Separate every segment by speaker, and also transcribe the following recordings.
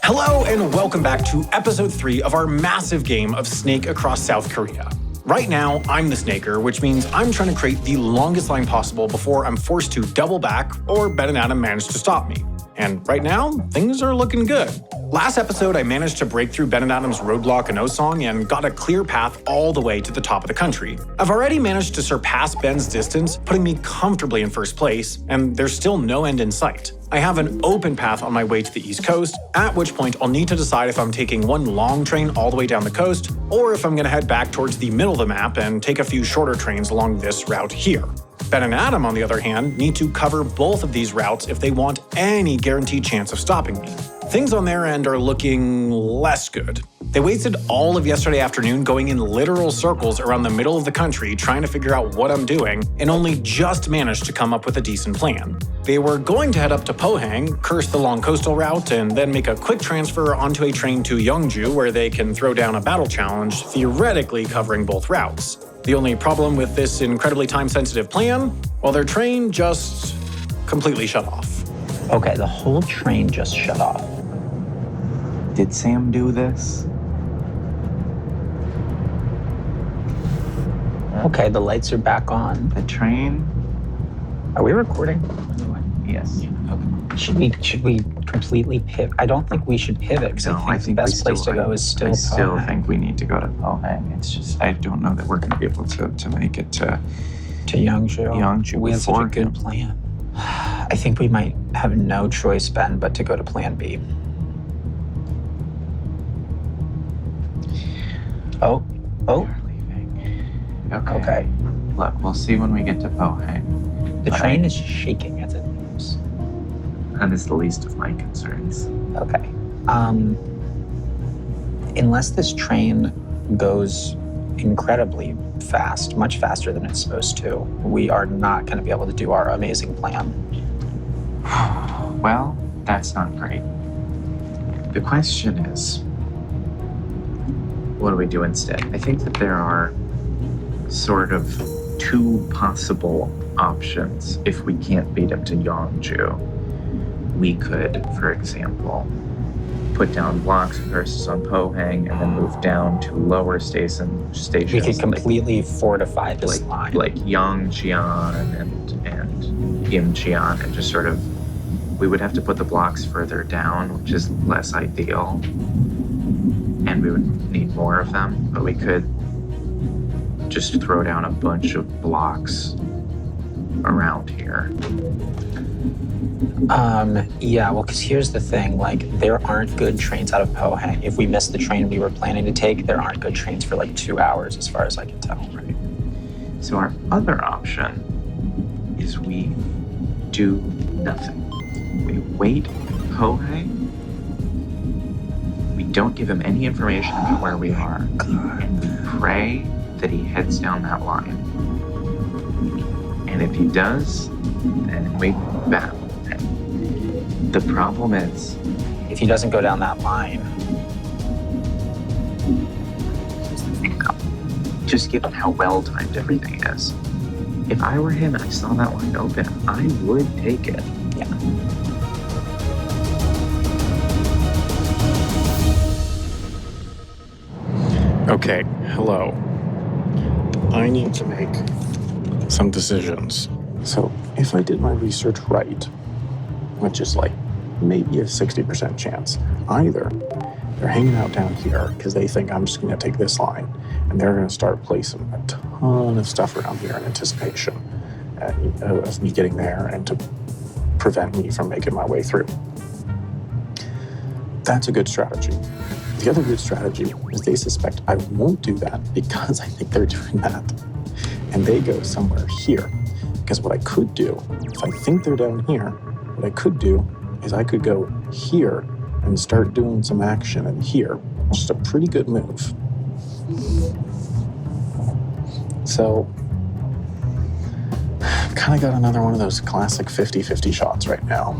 Speaker 1: Hello and welcome back to episode 3 of our massive game of Snake Across South Korea. Right now, I'm the snaker, which means I'm trying to create the longest line possible before I'm forced to double back or Ben and Adam manage to stop me. And right now, things are looking good. Last episode, I managed to break through Ben and Adam's roadblock in Osong and got a clear path all the way to the top of the country. I've already managed to surpass Ben's distance, putting me comfortably in first place, and there's still no end in sight. I have an open path on my way to the East Coast, at which point I'll need to decide if I'm taking one long train all the way down the coast, or if I'm going to head back towards the middle of the map and take a few shorter trains along this route here. Ben and Adam, on the other hand, need to cover both of these routes if they want any guaranteed chance of stopping me. Things on their end are looking less good. They wasted all of yesterday afternoon going in literal circles around the middle of the country trying to figure out what I'm doing, and only just managed to come up with a decent plan. They were going to head up to Pohang, curse the long coastal route, and then make a quick transfer onto a train to Yeongju where they can throw down a battle challenge, theoretically covering both routes. The only problem with this incredibly time-sensitive plan? Well, their train just completely shut off.
Speaker 2: Okay, the whole train just shut off.
Speaker 3: Did Sam do this?
Speaker 2: Okay, the lights are back on.
Speaker 3: The train?
Speaker 2: Are we recording?
Speaker 3: Yes.
Speaker 2: Okay. Should we completely pivot? I don't think we should pivot because I think the best place to go is still
Speaker 3: I still
Speaker 2: Pohang.
Speaker 3: think we need to go to Pohang. It's just, I don't know that we're going to be able to make it to
Speaker 2: Yeongju. We have such a good
Speaker 3: him.
Speaker 2: plan. I think we might have no choice, Ben, but to go to Plan B. Oh.
Speaker 3: We're leaving.
Speaker 2: Okay.
Speaker 3: Look, we'll see when we get to Pohang.
Speaker 2: The train is shaking as it moves.
Speaker 3: That is the least of my concerns.
Speaker 2: Okay. Unless this train goes incredibly fast, much faster than it's supposed to, we are not going to be able to do our amazing plan.
Speaker 3: Well, that's not great. The question is, what do we do instead? I think that there are sort of two possible options if we can't beat him to Yeongju. We could, for example, put down blocks versus on Pohang and then move down to lower stations.
Speaker 2: We could completely fortify this line.
Speaker 3: Like Yangjian and Yimjian, and just sort of, we would have to put the blocks further down, which is less ideal. And we would need more of them, but we could just throw down a bunch of blocks around here.
Speaker 2: Yeah, well, because here's the thing, like, there aren't good trains out of Pohang. If we miss the train we were planning to take, there aren't good trains for like 2 hours, as far as I can tell.
Speaker 3: Right. So our other option is we do nothing. We wait in Pohang. We don't give him any information about where we are. And we pray that he heads down that line. And if he does, then we battle. The problem is,
Speaker 2: If he doesn't go down that line,
Speaker 3: just given how well-timed everything is, if I were him and I saw that line open, I would take it.
Speaker 2: yeah.
Speaker 1: Okay, hello. I need to make some decisions. So, if I did my research right, which is like maybe a 60% chance, either they're hanging out down here because they think I'm just going to take this line, and they're going to start placing a ton of stuff around here in anticipation of me getting there and to prevent me from making my way through. That's a good strategy. The other good strategy is they suspect I won't do that because I think they're doing that. And they go somewhere here. Because what I could do, if I think they're down here, what I could do is I could go here and start doing some action in here. Just a pretty good move. So, I've kind of got another one of those classic 50-50 shots right now.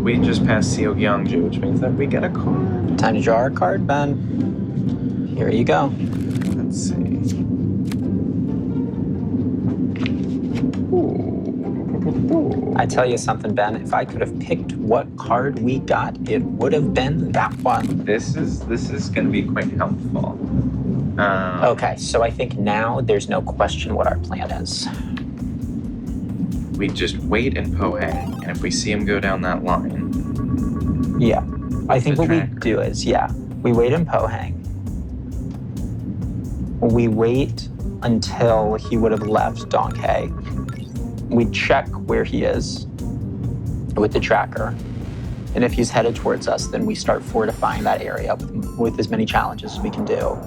Speaker 3: We just passed Yeongju, which means that we get a card.
Speaker 2: Time to draw our card, Ben. Here you go.
Speaker 3: Let's see. Ooh.
Speaker 2: I tell you something, Ben. If I could have picked what card we got, it would have been that one.
Speaker 3: This is going to be quite helpful.
Speaker 2: Okay, so I think now there's no question what our plan is.
Speaker 3: We just wait in Pohang, and if we see him go down that line...
Speaker 2: Yeah. I think
Speaker 3: the
Speaker 2: what we
Speaker 3: tracker.
Speaker 2: do is, we wait in Pohang. We wait until he would have left Donkey. We check where he is with the tracker. And if he's headed towards us, then we start fortifying that area with as many challenges as we can do,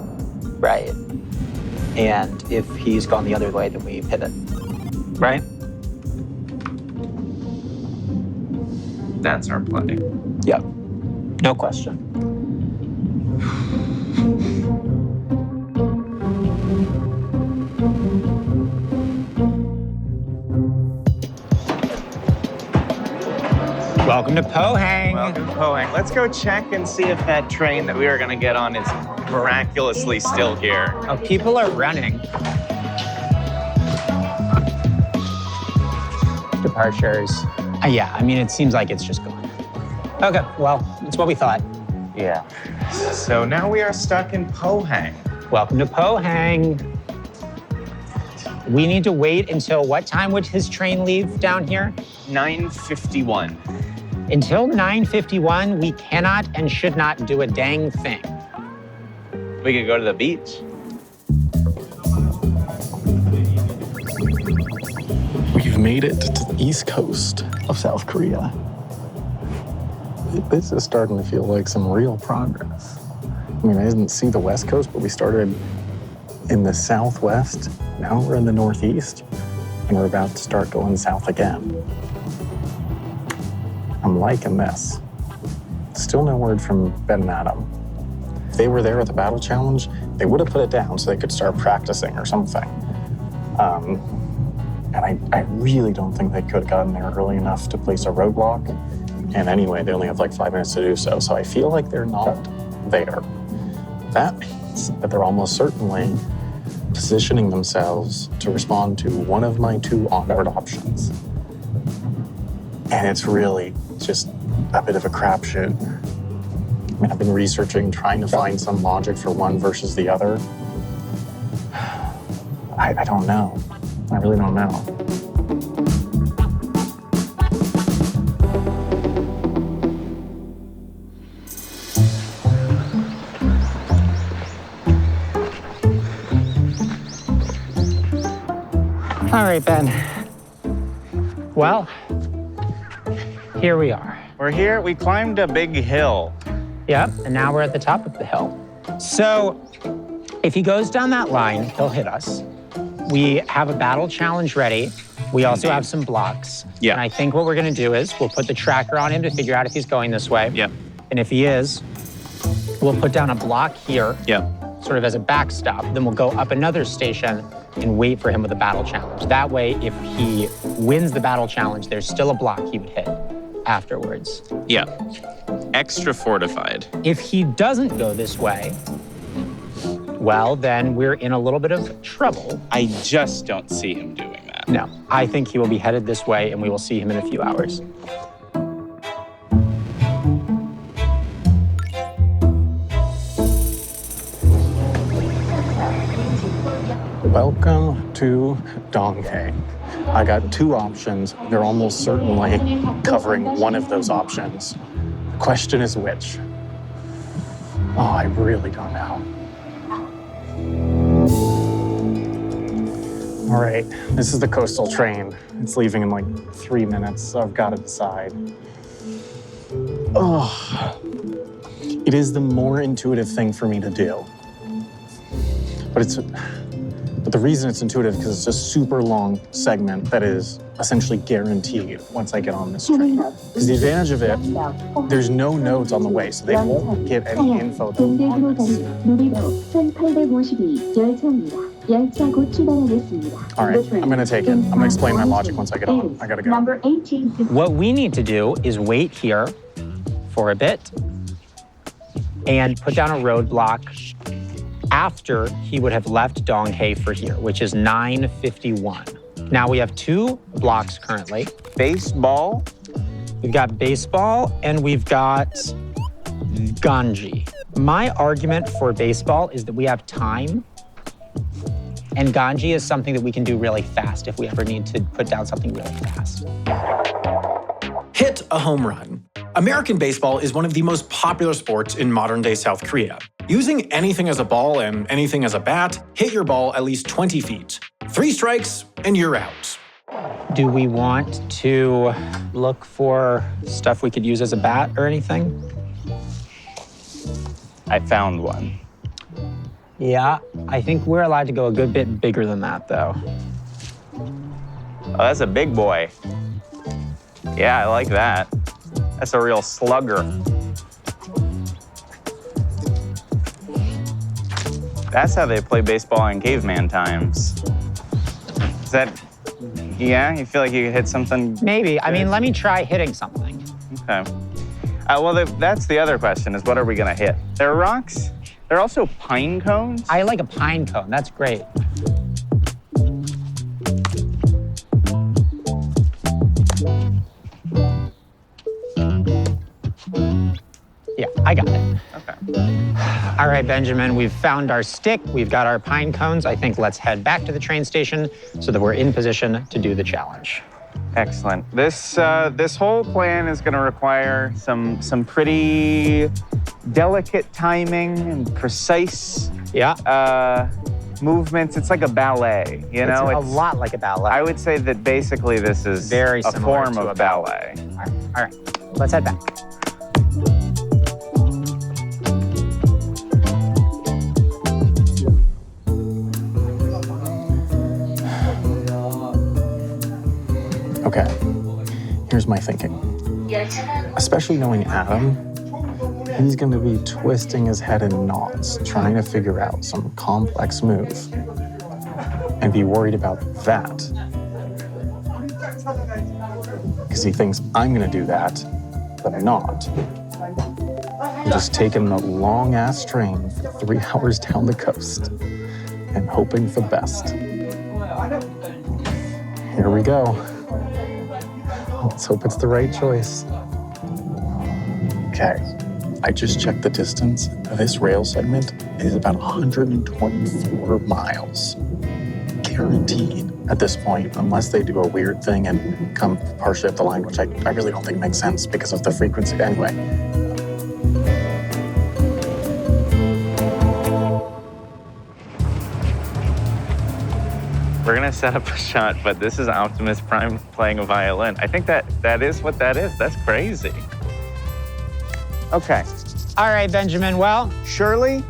Speaker 2: right? And if he's gone the other way, then we pivot, right?
Speaker 3: That's our play.
Speaker 2: Yep, no question. Welcome to Pohang.
Speaker 4: Welcome to Pohang. Let's go check and see if that train that we are going to get on is miraculously still here.
Speaker 2: Oh, people are running. Departures. Yeah, I mean, it seems like it's just gone. Okay, well, that's what we thought.
Speaker 4: Yeah. So now we are stuck in Pohang.
Speaker 2: Welcome to Pohang. We need to wait until what time would his train leave down here?
Speaker 4: 9:51.
Speaker 2: Until 9:51, we cannot and should not do a dang thing.
Speaker 4: We could go to the beach.
Speaker 1: We've made it to the east coast of South Korea. This is starting to feel like some real progress. I mean, I didn't see the west coast, but we started in the southwest. Now we're in the northeast, and we're about to start going south again. I'm liking this. Still no word from Ben and Adam. If they were there at the battle challenge, they would have put it down so they could start practicing or something. And I really don't think they could have gotten there early enough to place a roadblock. And anyway, they only have like 5 minutes to do so. So I feel like they're not there. That means that they're almost certainly positioning themselves to respond to one of my 2 onward options. And it's really just a bit of a crapshoot. I mean, I've been researching, trying to find some logic for one versus the other. I don't know. I really don't know.
Speaker 2: All right, Ben. Well, here we are.
Speaker 4: We're here. We climbed a big hill.
Speaker 2: Yep, and now we're at the top of the hill. So if he goes down that line, he'll hit us. We have a battle challenge ready. We also have some blocks.
Speaker 4: Yeah.
Speaker 2: And I think what we're gonna do is we'll put the tracker on him to figure out if he's going this way.
Speaker 4: Yep.
Speaker 2: And if he is, we'll put down a block here,
Speaker 4: Yep.
Speaker 2: sort of as a backstop. Then we'll go up another station and wait for him with a battle challenge. That way, if he wins the battle challenge, there's still a block he would hit afterwards.
Speaker 4: Yeah. Extra fortified.
Speaker 2: If he doesn't go this way, well, then we're in a little bit of trouble.
Speaker 4: I just don't see him doing that.
Speaker 2: No, I think he will be headed this way, and we will see him in a few hours.
Speaker 1: Welcome to Donkey. I got 2 options. They're almost certainly covering one of those options. The question is which? Oh, I really don't know. All right, this is the coastal train. It's leaving in like 3 minutes, so I've got to decide. Oh, it is the more intuitive thing for me to do. But the reason it's intuitive is because it's a super long segment that is essentially guaranteed once I get on this train. Because the advantage of it, there's no nodes on the way, so they won't get any info on this. All right, I'm gonna take it. I'm gonna explain my logic once I get on. I gotta go.
Speaker 2: What we need to do is wait here for a bit and put down a roadblock after he would have left Donkey for here, which is 9:51. Now we have 2 blocks currently.
Speaker 4: Baseball?
Speaker 2: We've got baseball and we've got Ganji. My argument for baseball is that we have time, and Ganji is something that we can do really fast if we ever need to put down something really fast.
Speaker 1: Hit a home run. American baseball is one of the most popular sports in modern-day South Korea. Using anything as a ball and anything as a bat, hit your ball at least 20 feet. 3 strikes, and you're out.
Speaker 2: Do we want to look for stuff we could use as a bat or anything?
Speaker 5: I found one.
Speaker 2: Yeah, I think we're allowed to go a good bit bigger than that, though.
Speaker 5: Oh, that's a big boy. Yeah, I like that. That's a real slugger. That's how they play baseball in caveman times. Is that, yeah, you feel like you could hit something?
Speaker 2: Maybe. I mean, let me try hitting something.
Speaker 5: Okay. Well, that's the other question, is what are we gonna hit? There are rocks. There are also pine cones.
Speaker 2: I like a pine cone. That's great. Yeah, I got it.
Speaker 5: Okay.
Speaker 2: All right, Benjamin, we've found our stick. We've got our pine cones. I think let's head back to the train station so that we're in position to do the challenge.
Speaker 5: Excellent. This whole plan is going to require some pretty delicate timing and precise movements. It's like a ballet, you know?
Speaker 2: It's a lot like a ballet.
Speaker 5: I would say that basically this is
Speaker 2: Very
Speaker 5: a
Speaker 2: similar
Speaker 5: form
Speaker 2: to
Speaker 5: of
Speaker 2: a
Speaker 5: ballet.
Speaker 2: All right, let's head back.
Speaker 1: Okay, here's my thinking. Especially knowing Adam, he's gonna be twisting his head in knots, trying to figure out some complex move, and be worried about that. Because he thinks I'm gonna do that, but I'm not. I'm just taking a long-ass train for 3 hours down the coast and hoping for the best. Here we go. Let's hope it's the right choice. Okay, I just checked the distance. This rail segment is about 124 miles. Guaranteed at this point, unless they do a weird thing and come partially up the line, which I really don't think makes sense because of the frequency. Anyway.
Speaker 5: We're gonna set up a shot, but this is Optimus Prime playing a violin. I think that is what that is. That's crazy. Okay.
Speaker 2: All right, Benjamin, well,
Speaker 5: Surely,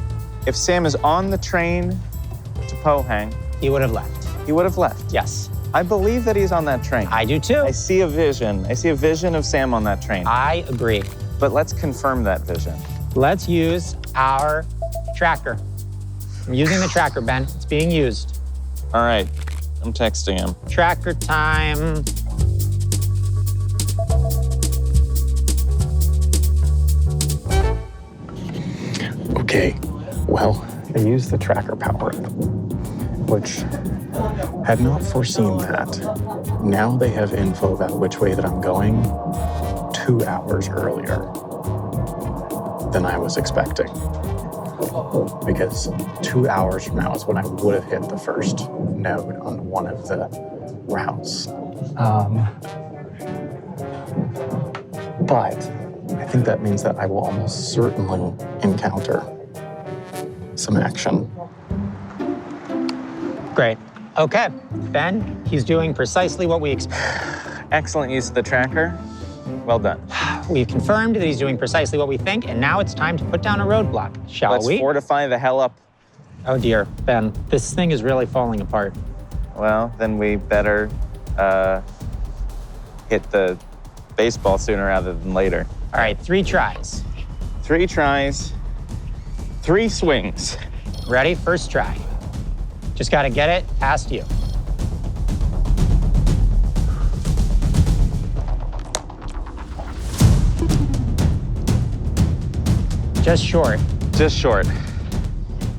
Speaker 5: if Sam is on the train to Pohang,
Speaker 2: he would have left.
Speaker 5: he would have left.
Speaker 2: Yes,
Speaker 5: I believe that he's on that train.
Speaker 2: I do too.
Speaker 5: I see a vision. I see a vision of Sam on that train.
Speaker 2: I agree.
Speaker 5: But let's confirm that vision.
Speaker 2: Let's use our tracker. I'm using the tracker, Ben. It's being used.
Speaker 5: All right, I'm texting him.
Speaker 2: Tracker time.
Speaker 1: Okay, well, I used the tracker power-up, which had not foreseen that. Now they have info about which way that I'm going 2 hours earlier than I was expecting. Because 2 hours from now is when I would have hit the first node on one of the routes. But I think that means that I will almost certainly encounter some action.
Speaker 2: Great. Okay, Ben, he's doing precisely what we expect.
Speaker 5: Excellent use of the tracker. Well done.
Speaker 2: We've confirmed that he's doing precisely what we think, and now it's time to put down a roadblock, shall
Speaker 5: Let's
Speaker 2: we?
Speaker 5: fortify the hell up.
Speaker 2: Oh dear, Ben, this thing is really falling apart.
Speaker 5: Well, then we better hit the baseball sooner rather than later.
Speaker 2: All right, 3 tries.
Speaker 5: 3 tries, 3 swings.
Speaker 2: Ready? First try. Just gotta get it past you. Just short.
Speaker 5: Just short.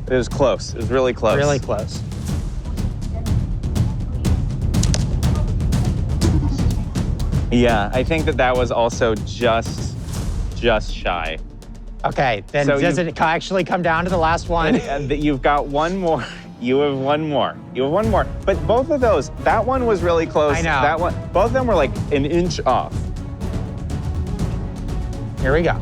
Speaker 4: It was close. It was really close.
Speaker 2: Really close.
Speaker 5: Yeah, I think that was also just shy.
Speaker 2: Okay, then
Speaker 5: So
Speaker 2: does it actually come down to the last one?
Speaker 5: And you've got one more. You have one more. You have one more. But both of those, that one was really close.
Speaker 2: I know.
Speaker 5: That one, both of them were like an inch off.
Speaker 2: Here we go.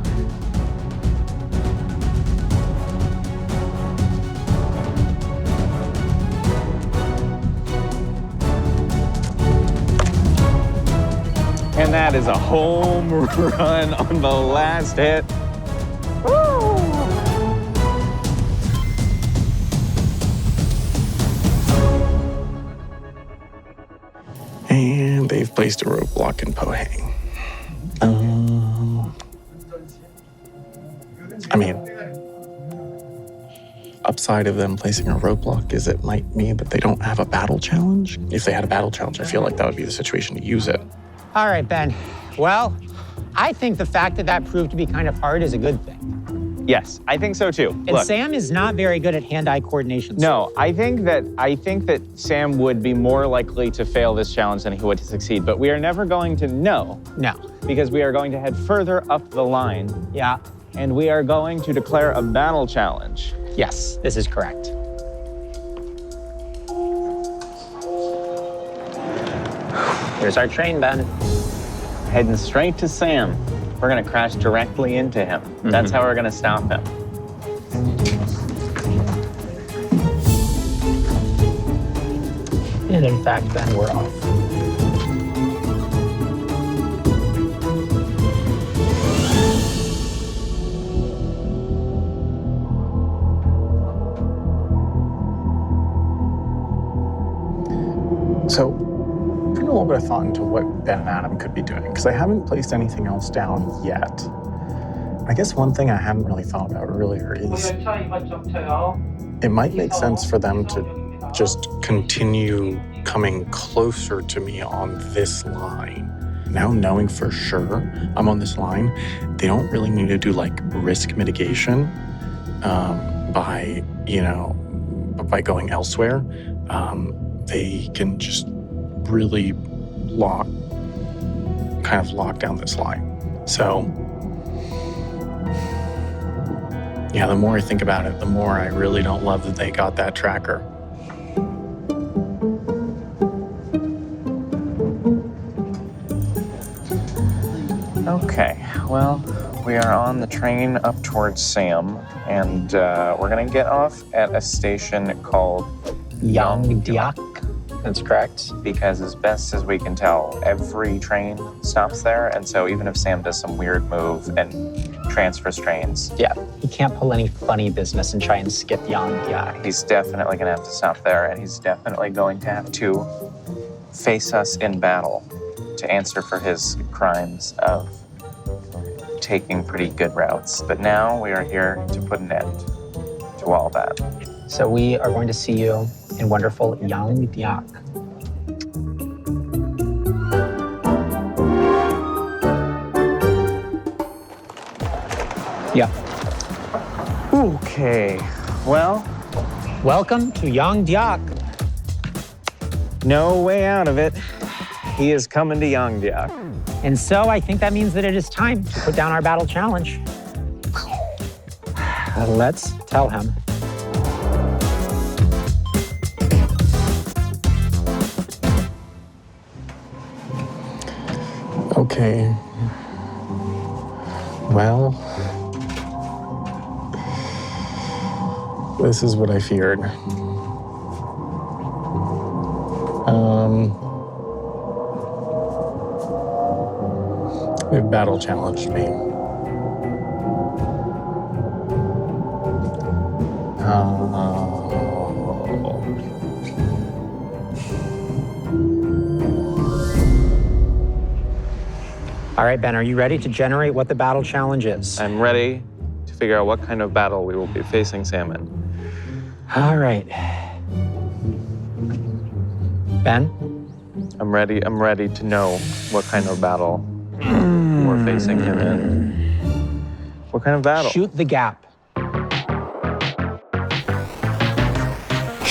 Speaker 5: And that is a home run on the last hit. Woo!
Speaker 1: And they've placed a roadblock in Pohang. I mean, upside of them placing a roadblock is it might mean that they don't have a battle challenge. If they had a battle challenge, I feel like that would be the situation to use it.
Speaker 2: All right, Ben. Well, I think the fact that that proved to be kind of hard is a good thing.
Speaker 5: Yes, I think so too.
Speaker 2: And Sam is not very good at hand-eye coordination.
Speaker 5: No, I think that Sam would be more likely to fail this challenge than he would to succeed, but we are never going to know
Speaker 2: No.
Speaker 5: because we are going to head further up the line
Speaker 2: Yeah.
Speaker 5: and we are going to declare a battle challenge.
Speaker 2: Yes, this is correct. Here's our train, Ben.
Speaker 5: Heading straight to Sam. We're gonna crash directly into him. That's how we're gonna stop him.
Speaker 2: And in fact, Ben, we're off.
Speaker 1: So, putting a little bit of thought into what Ben and Adam could be doing, because I haven't placed anything else down yet. I guess one thing I hadn't really thought about earlier is it might make sense for them to just continue coming closer to me on this line. Now knowing for sure I'm on this line, they don't really need to do like risk mitigation by going elsewhere. They can just really lock down this line. So, yeah, the more I think about it, the more I really don't love that they got that tracker.
Speaker 3: Okay, well, we are on the train up towards Sam, and we're gonna get off at a station called
Speaker 2: Yangdiak. That's correct.
Speaker 3: because as best as we can tell, every train stops there, and so even if Sam does some weird move and transfers trains,
Speaker 2: Yeah, he can't pull any funny business and try and skip Yangdiak.
Speaker 3: he's definitely gonna have to stop there, and he's definitely going to have to face us in battle to answer for his crimes of taking pretty good routes. But now we are here to put an end to all that.
Speaker 2: So we are going to see you in wonderful Yangdiak. Yeah.
Speaker 5: Okay, well,
Speaker 2: Welcome to Yangdiak.
Speaker 5: no way out of it. He is coming to Yangdiak.
Speaker 2: And so I think that means that it is time to put down our battle challenge. Let's tell him.
Speaker 1: Okay. Well, this is what I feared. They've battle challenged me.
Speaker 2: All right, Ben, are you ready to generate what the battle challenge is?
Speaker 3: I'm ready to figure out what kind of battle we will be facing Sam in.
Speaker 2: All right. Ben?
Speaker 3: I'm ready to know what kind of battle we're facing him in. What kind of battle?
Speaker 2: Shoot the gap.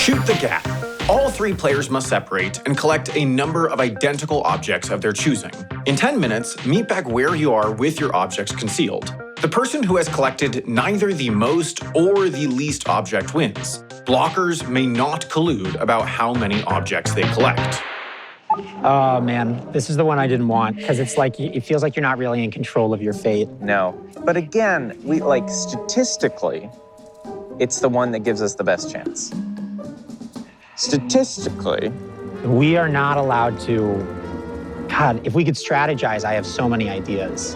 Speaker 1: Shoot the gap. All 3 players must separate and collect a number of identical objects of their choosing. In 10 minutes, meet back where you are with your objects concealed. The person who has collected neither the most or the least object wins. Blockers may not collude about how many objects they collect.
Speaker 2: Oh man, this is the one I didn't want because it's like, it feels like you're not really in control of your fate.
Speaker 5: No. But again, statistically, it's the one that gives us the best chance. Statistically.
Speaker 2: We are not allowed to, God, if we could strategize, I have so many ideas.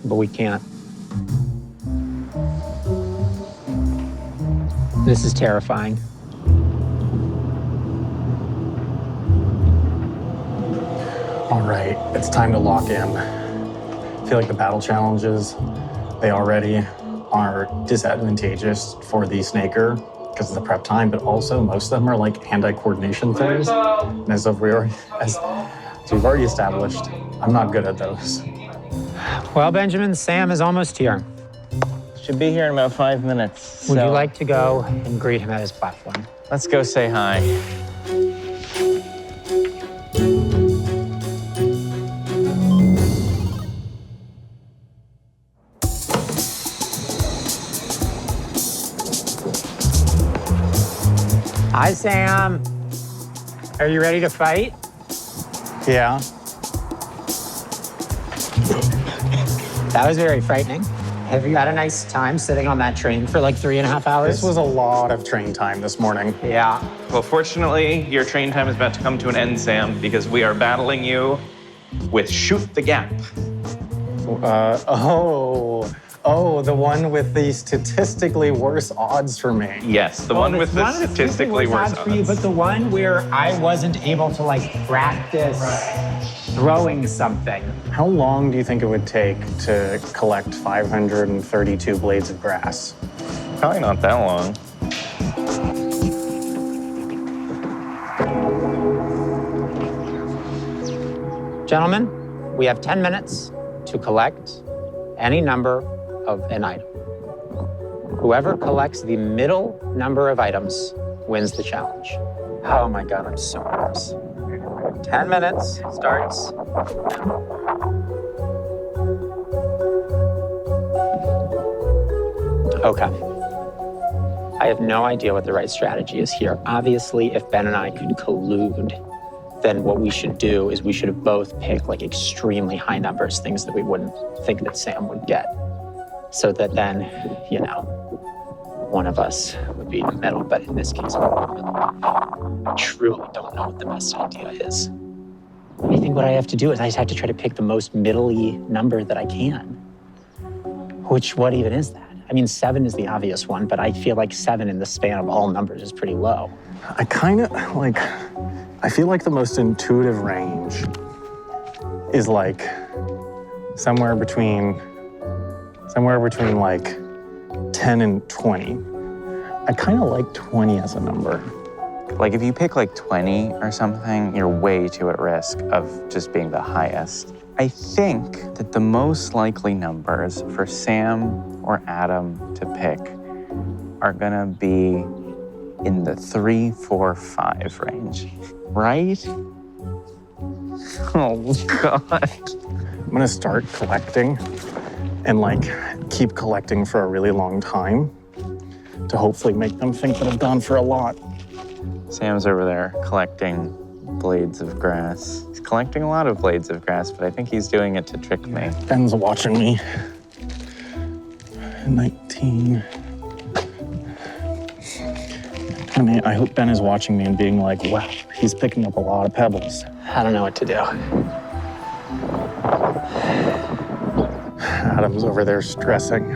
Speaker 2: But we can't. This is terrifying.
Speaker 1: All right, it's time to lock in. I feel like the battle challenges, they already are disadvantageous for the snaker because of the prep time, but also most of them are like hand-eye coordination things. And as we've already established, I'm not good at those.
Speaker 2: Well, Benjamin, Sam is almost here.
Speaker 4: Should be here in about 5 minutes.
Speaker 2: Would you like to go and greet him at his platform?
Speaker 4: Let's go say hi.
Speaker 2: Hi, Sam. Are you ready to fight?
Speaker 1: Yeah.
Speaker 2: That was very frightening. Have you had a nice time sitting on that train for like 3.5 hours?
Speaker 1: This was a lot of train time this morning.
Speaker 2: Yeah.
Speaker 4: Well, fortunately, your train time is about to come to an end, Sam, because we are battling you with Shoot the Gap.
Speaker 1: Oh, the one with the statistically worse odds for me.
Speaker 4: Yes, the one with the statistically worse odds.
Speaker 2: For you, but the one where I wasn't able to like practice throwing something.
Speaker 1: How long do you think it would take to collect 532 blades of grass?
Speaker 4: Probably not that long.
Speaker 2: Gentlemen, we have 10 minutes to collect any number of an item. Whoever collects the middle number of items wins the challenge. Oh my God, I'm so nervous. 10 minutes starts. Okay. I have no idea what the right strategy is here. Obviously, if Ben and I could collude, then what we should do is we should have both picked like extremely high numbers, things that we wouldn't think that Sam would get. So that then, you know, one of us would be in the middle, but in this case, I truly don't know what the best idea is. I think what I have to do is I just have to try to pick the most middle-y number that I can. What even is that? I mean, 7 is the obvious one, but I feel like 7 in the span of all numbers is pretty low.
Speaker 1: I feel like the most intuitive range is like somewhere between like 10 and 20. I kind of like 20 as a number.
Speaker 5: Like if you pick like 20 or something, you're way too at risk of just being the highest. I think that the most likely numbers for Sam or Adam to pick are gonna be in the 3, 4, 5 range, right? Oh God.
Speaker 1: I'm gonna start collecting and like keep collecting for a really long time to hopefully make them think that I've gone for a lot.
Speaker 5: Sam's over there collecting blades of grass. He's collecting a lot of blades of grass, but I think he's doing it to trick me.
Speaker 1: Ben's watching me. 19. 20. I hope Ben is watching me and being like, wow, he's picking up a lot of pebbles.
Speaker 2: I don't know what to do.
Speaker 1: Adam's over there stressing.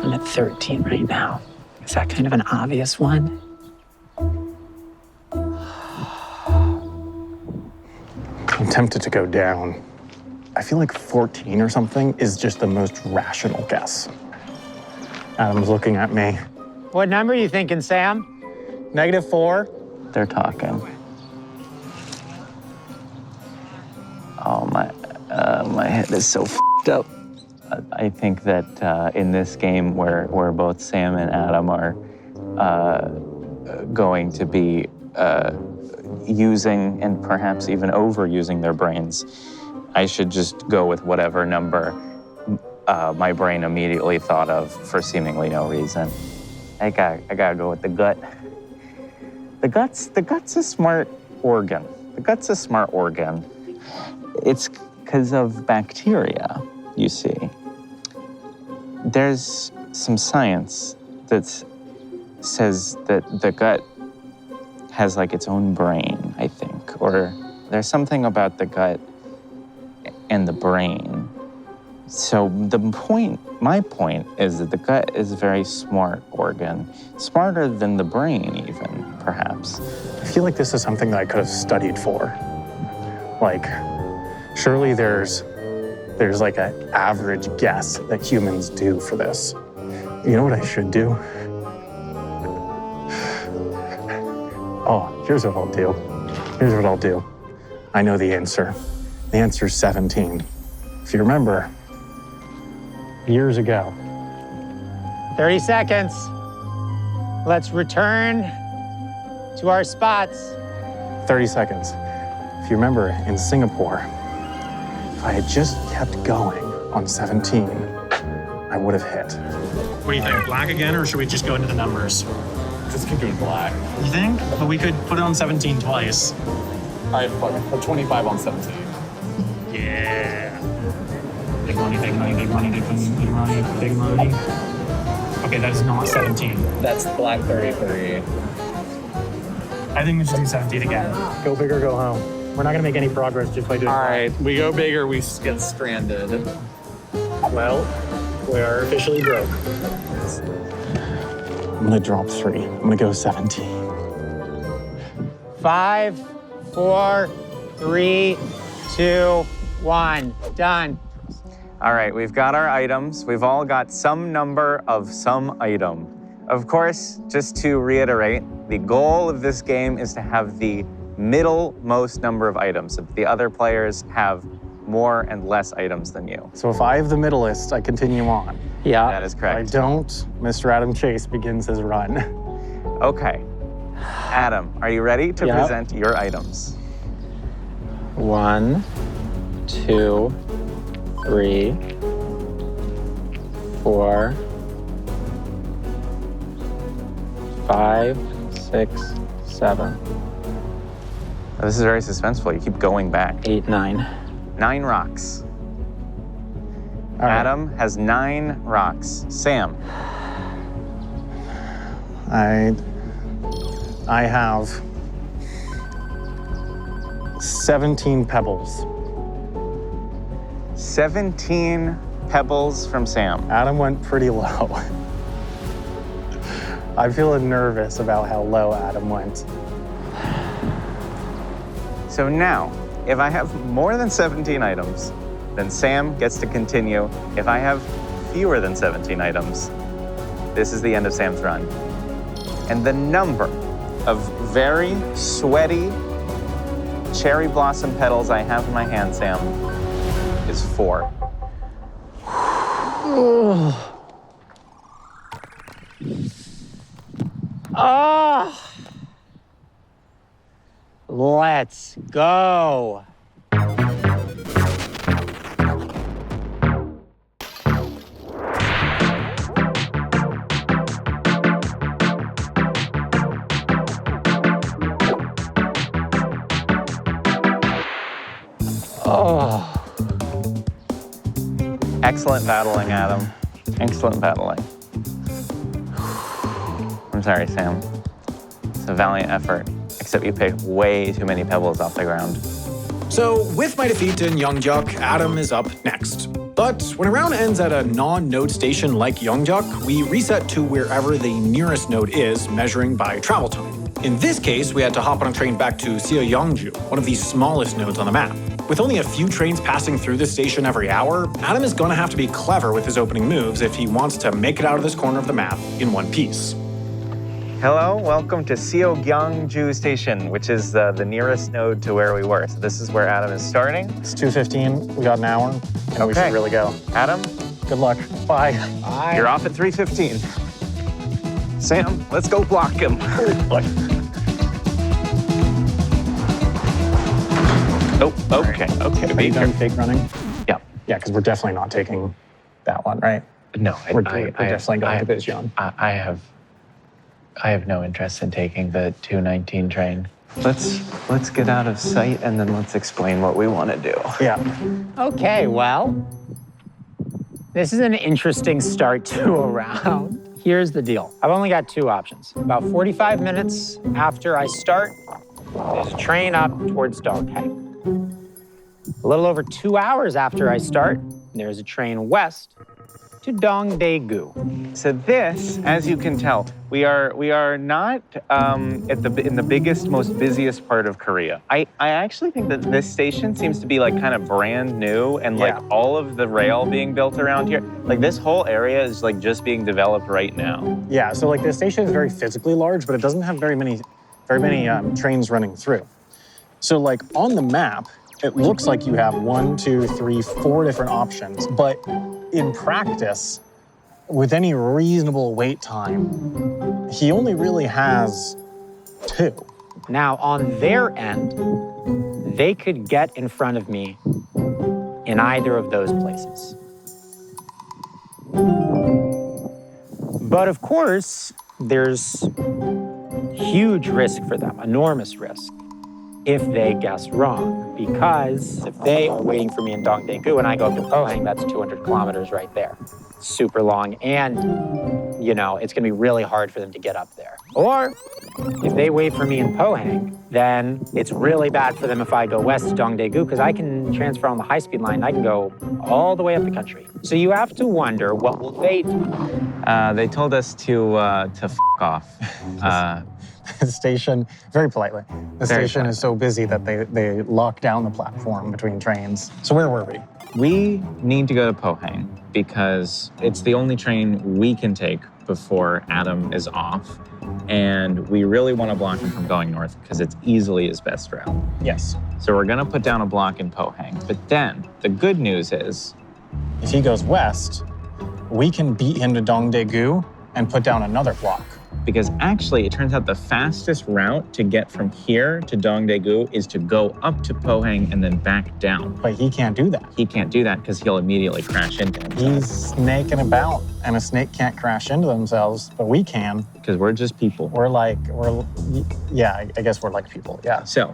Speaker 2: I'm at 13 right now. Is that kind of an obvious one?
Speaker 1: I'm tempted to go down. I feel like 14 or something is just the most rational guess. Adam's looking at me.
Speaker 2: What number are you thinking, Sam?
Speaker 1: -4.
Speaker 5: They're talking. Oh, my head is so f***ed up. I think that in this game where both Sam and Adam are going to be using and perhaps even overusing their brains, I should just go with whatever number my brain immediately thought of for seemingly no reason. I gotta go with the gut. The gut's a smart organ. The gut's a smart organ. It's because of bacteria, you see. There's some science that says that the gut has like its own brain, I think, or there's something about the gut and the brain. So my point is that the gut is a very smart organ, smarter than the brain even, perhaps.
Speaker 1: I feel like this is something that I could have studied for. Like, surely there's like an average guess that humans do for this. You know what I should do? Oh, here's what I'll do. I know the answer. The answer's 17. If you remember, years ago.
Speaker 6: 30 seconds. Let's return to our spots.
Speaker 1: 30 seconds. If you remember, in Singapore, if I had just kept going on 17, I would have hit.
Speaker 7: What do you think, black again, or should we just go into the numbers?
Speaker 8: Just keep doing black.
Speaker 7: You think? But we could put it on 17 twice.
Speaker 8: All right, fuck it. Put 25 on 17.
Speaker 7: Yeah. Big money, big money, big money, big money, big money, big money. Okay, that is not 17.
Speaker 8: That's black 33.
Speaker 7: I think we should do 17 again. Go big or go home. We're not gonna make any progress just by doing
Speaker 8: All right, we go bigger, we get stranded.
Speaker 7: Well, we are officially broke.
Speaker 1: I'm gonna drop 3. I'm gonna go 17.
Speaker 6: 5, 4, 3, 2, 1. Done.
Speaker 5: All right, we've got our items. We've all got some number of some item. Of course, just to reiterate, the goal of this game is to have the middle-most number of items. So the other players have more and less items than you.
Speaker 1: So if I have the middleist, I continue on.
Speaker 2: Yeah.
Speaker 5: That is
Speaker 1: If I
Speaker 5: correct.
Speaker 1: don't, Mr. Adam Chase begins his run.
Speaker 5: Okay. Adam, are you ready to
Speaker 2: Yep.
Speaker 5: present your items?
Speaker 2: 1, 2, 3, 4, 5, 6, 7,
Speaker 5: This is very suspenseful. You keep going back.
Speaker 2: 8, 9.
Speaker 5: 9 rocks.
Speaker 1: All right.
Speaker 5: Adam has 9 rocks. Sam,
Speaker 1: I have 17 pebbles.
Speaker 5: 17 pebbles from Sam.
Speaker 1: Adam went pretty low. I'm feeling nervous about how low Adam went.
Speaker 5: So now, if I have more than 17 items, then Sam gets to continue. If I have fewer than 17 items, this is the end of Sam's run. And the number of very sweaty cherry blossom petals I have in my hand, Sam, is 4.
Speaker 6: Let's go.
Speaker 5: Excellent battling, Adam. Excellent battling. I'm sorry, Sam. It's a valiant effort, except you picked way too many pebbles off the ground.
Speaker 1: So, with my defeat in Yongjok, Adam is up next. But when a round ends at a non-node station like Yongjok, we reset to wherever the nearest node is, measuring by travel time. In this case, we had to hop on a train back to Seoyeongju, one of the smallest nodes on the map. With only a few trains passing through this station every hour, Adam is gonna have to be clever with his opening moves if he wants to make it out of this corner of the map in one piece.
Speaker 5: Hello, welcome to Seoyeongju Station, which is the nearest node to where we were. So this is where Adam is starting.
Speaker 1: It's 2:15, we got an hour, and we
Speaker 5: Okay.
Speaker 1: should really go.
Speaker 5: Adam,
Speaker 1: Good luck. Bye.
Speaker 6: Bye.
Speaker 4: You're off at 3:15. Sam, let's go block him. Oh, okay.
Speaker 1: Are
Speaker 4: Be
Speaker 1: you done
Speaker 4: careful.
Speaker 1: fake running?
Speaker 4: Yeah.
Speaker 1: Yeah, because we're definitely not taking that one, right?
Speaker 3: No,
Speaker 1: We're definitely going to Vision.
Speaker 3: I have no interest in taking the 219 train.
Speaker 5: Let's get out of sight and then let's explain what we want to do.
Speaker 1: Yeah.
Speaker 6: Okay, well, this is an interesting start to a round. Here's the deal. I've only got two options. About 45 minutes after I start, there's a train up towards Doghead. A little over 2 hours after I start, there's a train west to Dong Daegu.
Speaker 5: So this, as you can tell, we are not in the biggest, most busiest part of Korea. I actually think that this station seems to be like kind of brand new, and like all of the rail being built around here, like this whole area is like just being developed right now.
Speaker 1: Yeah, so like the station is very physically large, but it doesn't have very many trains running through. So like on the map, it looks like you have 1, 2, 3, 4 different options, but in practice, with any reasonable wait time, he only really has 2.
Speaker 6: Now, on their end, they could get in front of me in either of those places. But of course, there's huge risk for them, enormous risk, if they guess wrong. Because if they are waiting for me in Dongdaegu and I go up to Pohang, that's 200 kilometers right there. Super long, and, you know, it's gonna be really hard for them to get up there. Or if they wait for me in Pohang, then it's really bad for them if I go west to Dongdaegu, because I can transfer on the high-speed line. I can go all the way up the country. So you have to wonder, what will they do?
Speaker 5: They told us to f off.
Speaker 1: The station, very politely, the
Speaker 5: Very
Speaker 1: station is so busy that they lock down the platform between trains. So where were we?
Speaker 5: We need to go to Pohang because it's the only train we can take before Adam is off. And we really want to block him from going north because it's easily his best route.
Speaker 1: Yes.
Speaker 5: So we're gonna put down a block in Pohang. But then the good news is,
Speaker 1: If he goes west, we can beat him to Dongdaegu and put down another block.
Speaker 5: because actually it turns out the fastest route to get from here to Dongdaegu is to go up to Pohang and then back down.
Speaker 1: But he can't do that.
Speaker 5: He can't do that because he'll immediately crash into him.
Speaker 1: He's snaking about, and a snake can't crash into themselves, but we can.
Speaker 5: Because we're just people.
Speaker 1: Yeah, I guess we're like people, yeah.
Speaker 5: So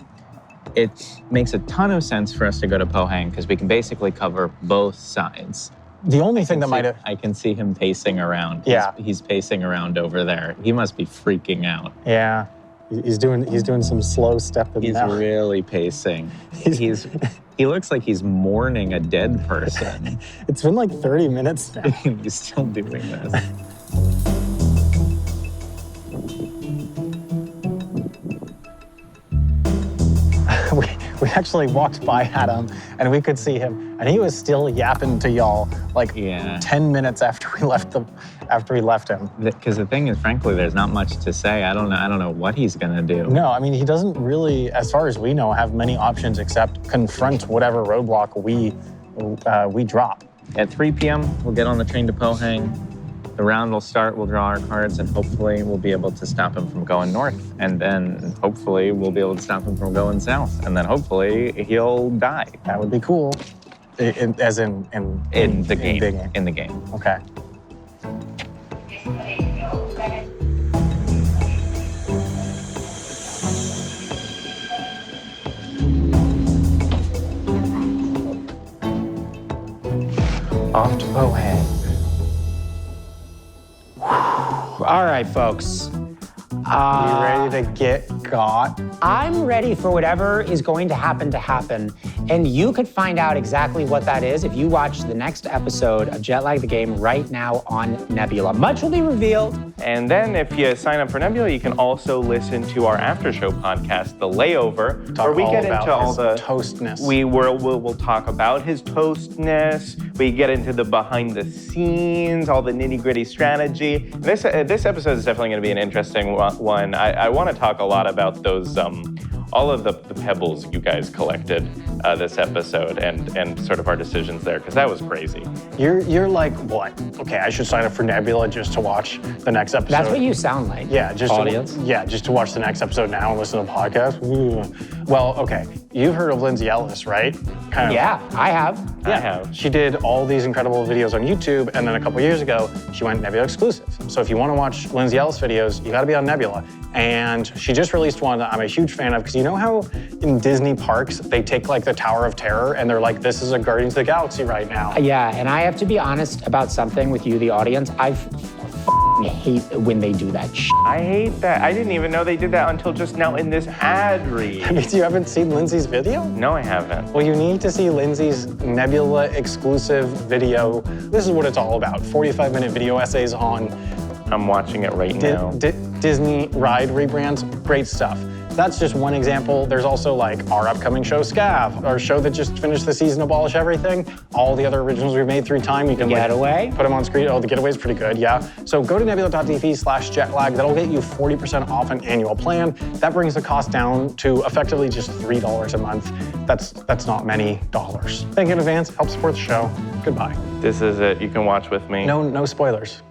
Speaker 5: it makes a ton of sense for us to go to Pohang because we can basically cover both sides.
Speaker 1: The only thing that might have...
Speaker 5: I can see him pacing around.
Speaker 1: Yeah.
Speaker 5: He's pacing around over there. He must be freaking out.
Speaker 1: Yeah, he's doing some slow stepping
Speaker 5: He's
Speaker 1: now.
Speaker 5: really pacing. He looks like he's mourning a dead person.
Speaker 1: It's been like 30 minutes now.
Speaker 5: He's still doing this.
Speaker 1: We actually walked by Adam, and we could see him, and he was still yapping to y'all like 10 minutes after we left him.
Speaker 5: Because the thing is, frankly, there's not much to say. I don't know what he's gonna do.
Speaker 1: No, I mean, he doesn't really, as far as we know, have many options except confront whatever roadblock we drop.
Speaker 5: At 3 p.m., we'll get on the train to Pohang. The round will start, we'll draw our cards, and hopefully we'll be able to stop him from going north. And then hopefully we'll be able to stop him from going south. And then hopefully he'll die.
Speaker 1: That would be cool. In the game.
Speaker 5: In the game.
Speaker 1: Okay.
Speaker 5: Off to Pohang.
Speaker 6: All right, folks.
Speaker 1: You ready to get got?
Speaker 6: I'm ready for whatever is going to happen. And you could find out exactly what that is if you watch the next episode of Jet Lag the Game right now on Nebula. Much will be revealed.
Speaker 4: And then if you sign up for Nebula, you can also listen to our after show podcast, The Layover, where we get into all the
Speaker 1: toastness.
Speaker 4: We'll talk about his toastness. We get into the behind the scenes, all the nitty gritty strategy. This episode is definitely going to be an interesting one. I want to talk a lot about those, all of the pebbles you guys collected. this episode and sort of our decisions there, because that was crazy.
Speaker 9: You're like, what? Okay, I should sign up for Nebula just to watch the next episode.
Speaker 6: That's what you sound like.
Speaker 9: Yeah, just
Speaker 6: audience.
Speaker 9: just to watch the next episode now and listen to the podcast. Ooh. Well, okay, you've heard of Lindsay Ellis, right? Kind of.
Speaker 6: Yeah, I have.
Speaker 9: Yeah.
Speaker 4: I have.
Speaker 9: She did all these incredible videos on YouTube, and then a couple years ago, she went Nebula exclusive. So if you want to watch Lindsay Ellis videos, you got to be on Nebula. And she just released one that I'm a huge fan of, because you know how in Disney parks, they take like the Tower of Terror, and they're like, this is a Guardians of the Galaxy right now.
Speaker 6: Yeah, and I have to be honest about something with you, the audience. I hate when they do that shit.
Speaker 4: I hate that. I didn't even know they did that until just now in this ad read.
Speaker 9: That means you haven't seen Lindsay's video?
Speaker 4: No, I haven't.
Speaker 9: Well, you need to see Lindsay's Nebula exclusive video. This is what it's all about. 45-minute video essays on
Speaker 4: I'm watching it right now.
Speaker 9: Disney ride rebrands, great stuff. That's just one example. There's also like our upcoming show, Scav, our show that just finished the season, Abolish Everything. All the other originals we've made through time, you can
Speaker 6: Getaway?
Speaker 9: put them on screen. Oh, the Getaway is pretty good, yeah. So go to nebula.tv/jetlag. That'll get you 40% off an annual plan. That brings the cost down to effectively just $3 a month. That's not many dollars. Thank you in advance. Help support the show. Goodbye.
Speaker 4: This is it. You can watch with me.
Speaker 9: No spoilers.